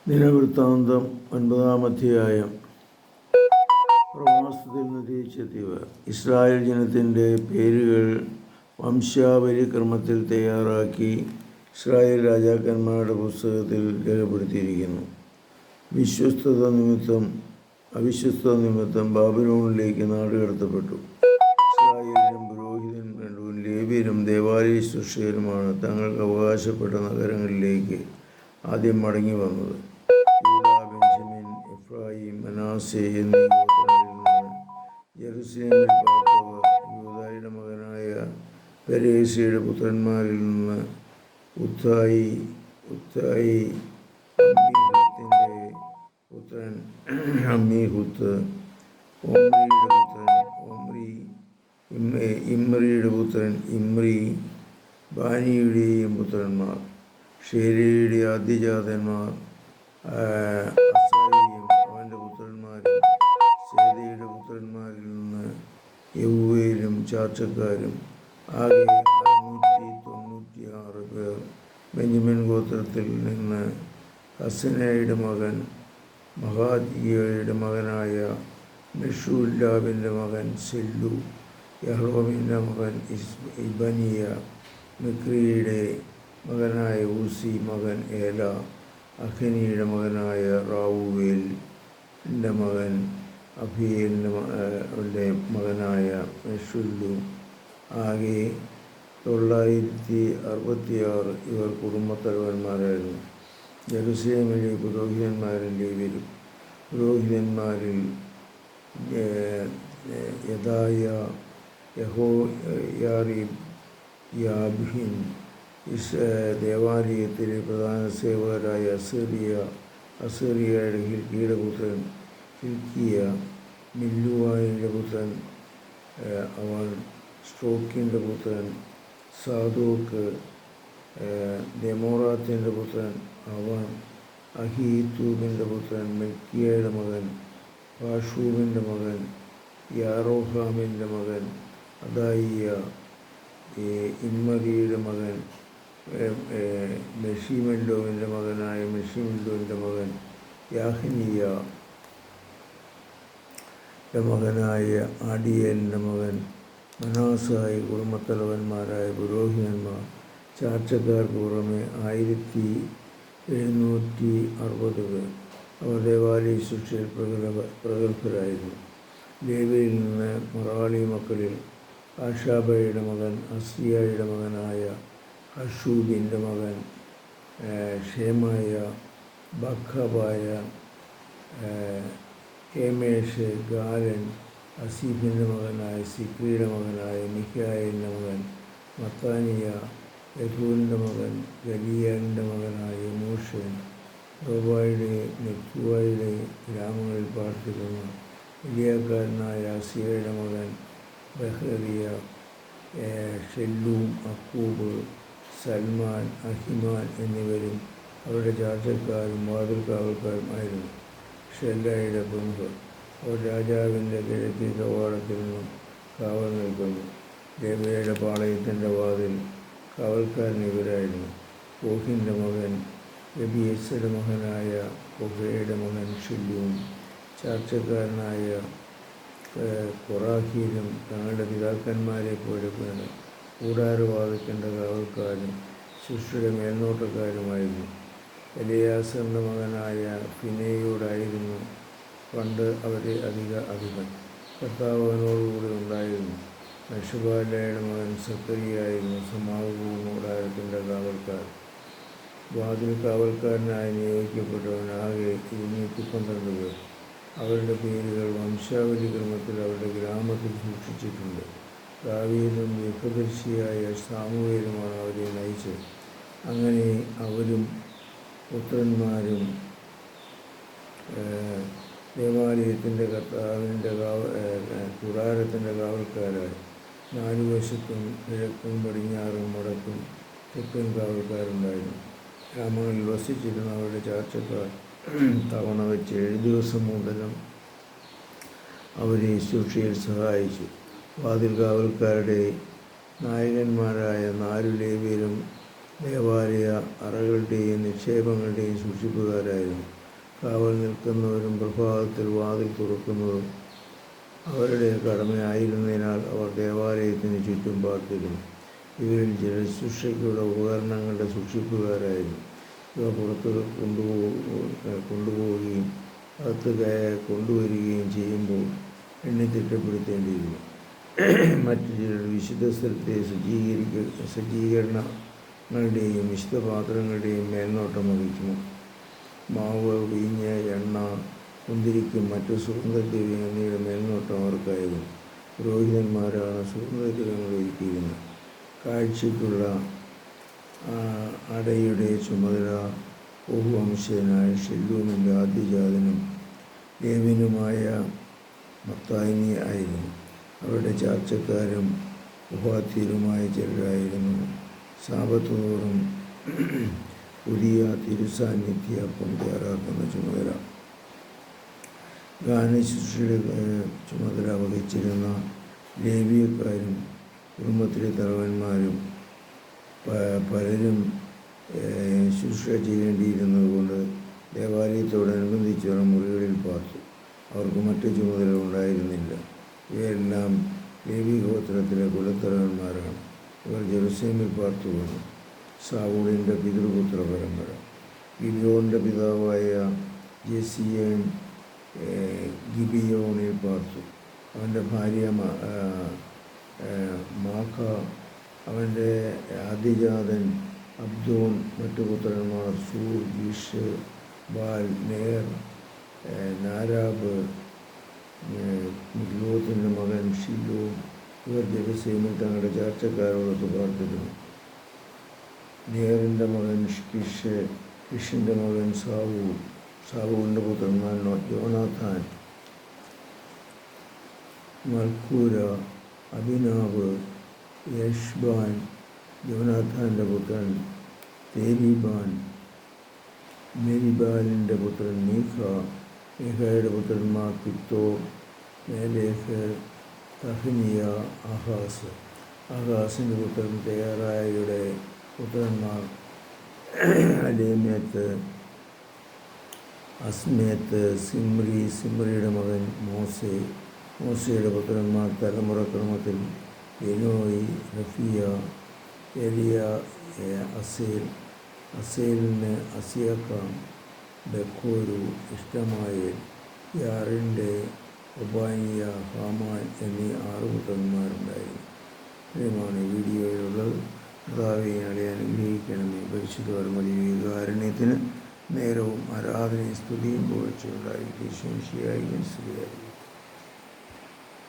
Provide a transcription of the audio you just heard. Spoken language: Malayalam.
ദിനവൃത്താന്തം 9-ാം അധ്യായം. പ്രവാസത്തിൽ നിന്ന് തിരിച്ചെത്തിയവർ. ഇസ്രായേൽ ജനത്തിൻ്റെ പേരുകൾ വംശാവലി ക്രമത്തിൽ തയ്യാറാക്കി ഇസ്രായേൽ രാജാക്കന്മാരുടെ പുസ്തകത്തിൽ രേഖപ്പെടുത്തിയിരിക്കുന്നു. അവിശ്വസ്തത നിമിത്തം ബാബിലോണിലേക്ക് നാടുകടത്തപ്പെട്ടു. ഇസ്രായേലിലും പുരോഹിതന്മാരും ലേവ്യരും ദേവാലയ ശുശ്രൂഷകരുമാണ് തങ്ങൾക്ക് അവകാശപ്പെട്ട നഗരങ്ങളിലേക്ക് ആദ്യം മടങ്ങി വന്നത്. യൂദാ, ബെഞ്ചമിൻ, എഫ്രായിം, മനാസെ എന്നീ ഗോത്രങ്ങളിൽ നിന്ന് ജെറുസലേമിൽ പാർത്തവർ യൂദായുടെ മകനായ പെരേസയുടെ പുത്രന്മാരിൽ നിന്ന് ഉത്തായി അമ്മീഹൂത്തിൻ്റെ പുത്രൻ അമ്മീഹൂത്ത്, ഇമ്രിയുടെ പുത്രൻ ഇമ്രി, ബാനിയുടെയും പുത്രന്മാർ, ഷേരയുടെ ആദ്യജാതന്മാർ അസായിയും അവൻ്റെ പുത്രന്മാരും, സേതയുടെ പുത്രന്മാരിൽ നിന്ന് യൗവേലും ചാർച്ചക്കാരും, ആകെ 696 പേർ. ബെഞ്ചമിൻ ഗോത്രത്തിൽ നിന്ന് ഹസനയുടെ മകൻ മഹാദിയയുടെ മകനായ മെഷുല്ലാവിൻ്റെ മകൻ സെല്ലു, യഹ്റോമിൻ്റെ മകൻ ഇബനിയ, മിക്രിയുടെ മകനായ ഊസി മകൻ ഏല, അഖനിയുടെ മകനായ റാവുവേലിൻ്റെ മകൻ അഭിയേലിൻ്റെ മകനായ മെഷുല്ലു. ആകെ 966 ഇവർ കുടുംബത്തലവന്മാരായിരുന്നു. ജെറുസലേമിലെ പുരോഹിതന്മാരിൽ ലേവ്യരും. പുരോഹിതന്മാരിൽ യദായ, യഹോയാരീബ്, യാബിൻ, ദേവാലയത്തിലെ പ്രധാന സേവകരായ അസറിയയുടെ ഹിൽക്കിയുടെ പുത്രൻ ഹിൽക്കിയ, മില്ലുവായിൻ്റെ പുത്രൻ അവൻ, സ്ട്രോക്കിൻ്റെ പുത്രൻ സാദോക്ക്, ദെമോറാത്തിൻ്റെ പുത്രൻ അവൻ, അഹീത്തൂബിൻ്റെ പുത്രൻ മെൽക്കിയയുടെ മകൻ പാഷൂബിൻ്റെ മകൻ യാറോഹാമിൻ്റെ മകൻ അദായിയ, ഇമ്മറിയുടെ മകൻ മെഷിമെല്ലോവിൻ്റെ മകനായ മെഷിമെല്ലോവിൻ്റെ മകൻ യാഹിനിയുടെ മകനായ ആഡിയേലിൻ്റെ മകൻ മനാസായി. കുടുംബത്തലവന്മാരായ പുരോഹിതന്മാർ ചാർച്ചക്കാർക്ക് പുറമെ 1760 പേർ. അവർ ദേവാലയ ശുശ്രൂഷയിൽ പ്രഗത്ഭരായിരുന്നു. ലേവ്യയിൽ നിന്ന് മറാളി മക്കളിൽ ആഷാബയുടെ മകൻ അസിയായുടെ മകനായ ഹഷൂബിൻ്റെ മകൻ ഷേമായ, ബഖബായ, ഹേമേഷ്, ഗാലൻ, അസീഫിൻ്റെ മകനായ സിക്രിയുടെ മകനായ മിഖായേലിൻ്റെ മകൻ മത്താനിയ, യഹൂദിൻ്റെ മകൻ ഗലിയാലിൻ്റെ മകനായ മൂഷൻ, റോബായുടെ നെക്തുവായുടെ ഗ്രാമങ്ങളിൽ പാർത്തിരുന്ന ഇലിയാക്കാരനായ അസിയയുടെ മകൻ ബഹറിയ, ഷെല്ലൂം, അക്കൂബ്, സൽമാൻ, അഹിമാൻ എന്നിവരും അവരുടെ ചാർച്ചക്കാരും വാതിൽക്കാവൽക്കാരും ആയിരുന്നു. ഷെല്ലയുടെ പ്രമുഖർ. അവർ രാജാവിൻ്റെ കിഴക്കേ കവാടത്തിൽ നിന്നും കാവൽ നിൽക്കുന്നു. ലേവ്യയുടെ പാളയത്തിൻ്റെ വാതിൽ കാവൽക്കാരൻ ഇവരായിരുന്നു. കോഹിൻ്റെ മകൻ എബിയസയുടെ മകനായ കൊഹയുടെ മകൻ ഷെല്ലൂം, ചാർച്ചക്കാരനായ കൊറാഹീലും തങ്ങളുടെ പിതാക്കന്മാരെ പോലെ കൂടാരവാതിൽക്കൻ്റെ കാവൽക്കാരും ശുശ്രൂഷയുടെ മേൽനോട്ടക്കാരുമായിരുന്നു. എലിയാസറിൻ്റെ മകനായ ഫിനെയോടായിരുന്നു പണ്ട് അവരെ അധിപൻ. കർത്താവ് അവനോടുകൂടി ഉണ്ടായിരുന്നു. മെഷുബാലയുടെ മകൻ സക്കറിയായിരുന്നു സമാഗമന കൂടാരത്തിൻ്റെ കാവൽക്കാർ. വാതിൽ കാവൽക്കാരനായി നിയോഗിക്കപ്പെട്ടവൻ ആകെ 212 പേർ. അവരുടെ പേരുകൾ വംശാവലി ക്രമത്തിൽ അവരുടെ ഗ്രാമത്തിൽ സൂക്ഷിച്ചിട്ടുണ്ട്. ദാവീദും ദീർഘദർശിയായ സാമുവേലുമാണ് അവരെ നയിച്ചത്. അങ്ങനെ അവരും പുത്രന്മാരും ദേവാലയത്തിൻ്റെ കർത്താവിൻ്റെ കൂടാരത്തിൻ്റെ കാവൽക്കാരായി. 4 വശത്തും കിഴക്കും പടിഞ്ഞാറും വടക്കും തെക്കൻ കാവൽക്കാരുണ്ടായിരുന്നു. ഗ്രാമങ്ങളിൽ വസിച്ചിരുന്ന അവരുടെ ചാർച്ചക്കാർ തവണ വെച്ച് 7 ദിവസം മുതലും അവരെ ശുശ്രൂഷയിൽ സഹായിച്ചു. വാതിൽ കാവൽക്കാരുടെ നായകന്മാരായ 4 ലേവ്യരും ദേവാലയ അറകളുടെയും നിക്ഷേപങ്ങളുടെയും സൂക്ഷിപ്പുകാരായിരുന്നു. കാവൽ നിൽക്കുന്നവരും പ്രഭാതത്തിൽ വാതിൽ തുറക്കുന്നതും അവരുടെ കടമയായിരുന്നതിനാൽ അവർ ദേവാലയത്തിന് ചുറ്റും പാർത്തിരുന്നു. ഇവരിൽ ചിലർ ശുശ്രൂഷയ്ക്കുള്ള ഉപകരണങ്ങളുടെ സൂക്ഷിപ്പുകാരായിരുന്നു. ഇവ പുറത്ത് കൊണ്ടുപോവുകയും അകത്ത് കൊണ്ടുവരികയും ചെയ്യുമ്പോൾ എണ്ണി തിട്ടപ്പെടുത്തേണ്ടിയിരുന്നു. മറ്റു ചിലർ വിശുദ്ധ സ്ഥലത്തെ സജ്ജീകരണങ്ങളുടെയും വിശുദ്ധ പാത്രങ്ങളുടെയും മേൽനോട്ടം വഹിക്കുന്നു. മാവ്, വീഞ്ഞ്, എണ്ണ, മുന്തിരിക്കും മറ്റു സുഗന്ധദ്രവ്യം എന്നിവയുടെ മേൽനോട്ടം അവർക്കായിരുന്നു. പുരോഹിതന്മാരാണ് സുഗന്ധദ്രവ്യങ്ങൾ ഒരുക്കിയിരുന്നത്. കാഴ്ചയ്ക്കുള്ള അടയുടെ ചുമതല വംശജനായ ഷെല്ലൂമിൻ്റെ ആദ്യജാതനും ലേവ്യനുമായ മത്തായി ആയിരുന്നു. അവരുടെ ചാർച്ചക്കാരും ഉപാധ്യരുമായ ചിലരായിരുന്നു. സാബത്ത് തോറും പുതിയ തിരുസാന്നിധ്യ അപ്പം തയ്യാറാക്കുന്ന ചുമതല ഗാനശുശ്രൂഷയുടെ ചുമതല വഹിച്ചിരുന്ന ലേവ്യക്കാരും കുടുംബത്തിലെ തലവന്മാരും പലരും ശുശ്രൂഷ ചെയ്യേണ്ടിയിരുന്നത് കൊണ്ട് ദേവാലയത്തോടനുബന്ധിച്ചുള്ള മുറികളിൽ പാർത്തു. അവർക്ക് മറ്റു ചുമതല ഉണ്ടായിരുന്നില്ല. ഇവയെല്ലാം ലേവി ഗോത്രത്തിലെ കുലത്തലവന്മാരാണ്. ഇവർ ജെറുസലേമിൽ പാർത്തു വന്നു. സാവൂളിൻ്റെ പിതൃപുത്ര പരമ്പര. ഗിബിയോന്റെ പിതാവായ ജെസിയേൽ ഗിബിയോണിൽ പാർത്തു. അവൻ്റെ ഭാര്യ മാഖ, അവൻ്റെ ആദ്യജാതൻ അബ്ദോൻ, മറ്റു പുത്രന്മാർ സൂർ, ഗീഷ്, ബാൽ, നേർ, നാരാബ്, മിഗ്ലോത്തിൻ്റെ മകൻ ഷിലോം. ഇവർ ജെറുസലേമിൽ തങ്ങളുടെ ചാർച്ചക്കാരോടൊത്ത് പാർത്തിരുന്നു. നേറിൻ്റെ മകൻ കിഷ്, കിഷിൻ്റെ മകൻ സാവൂൾ, സാവൂളിൻ്റെ പുത്രന്മാർ യോനാഥാൻ, മൽക്കൂര, അബിനാവ്, യശ്ബാൻ, യോനാഥാൻ്റെ പുത്രൻ തേബീബാൻ, മെരിബാലിൻ്റെ പുത്രൻ മീഖ, മീഖയുടെ പുത്രന്മാർ പിത്തോർ, മേലേഖ്, തഹ്നിയ, ആഹാസ്. ആഹാസിൻ്റെ പുത്രൻ തെയാറായുടെ പുത്രന്മാർ അലേമേത്ത്, അസ്മേത്ത്, സിമ്രി, സിമ്രിയുടെ മകൻ മോസെ. മോസയുടെ പുത്രന്മാർ തലമുറക്രമത്തിൽ ബെനോയി, റഫിയ, എലിയ, അസേൽ. അസേലിന് അസിയാക്കാം, ബെക്കോരു, ഇഷ്ടമായേൽ, യാറിൻ്റെ, ഒബാനിയ, ഹാമാൻ എന്നീ 6 പുത്രന്മാരുണ്ടായിരുന്നു. ഇത്രയുമാണ് ഈ വീഡിയോയിലുള്ളത്. കർത്താവേ, ഞങ്ങളെ അനുഗ്രഹിക്കണമേ. പരിശുദ്ധ പരമദിവ്യകാരുണ്യത്തിന് നേരവും ആരാധനയും സ്തുതിയും പുകഴ്ചയുണ്ടായിരിക്കും. ശിയായി സ്തുതിയായിരിക്കും.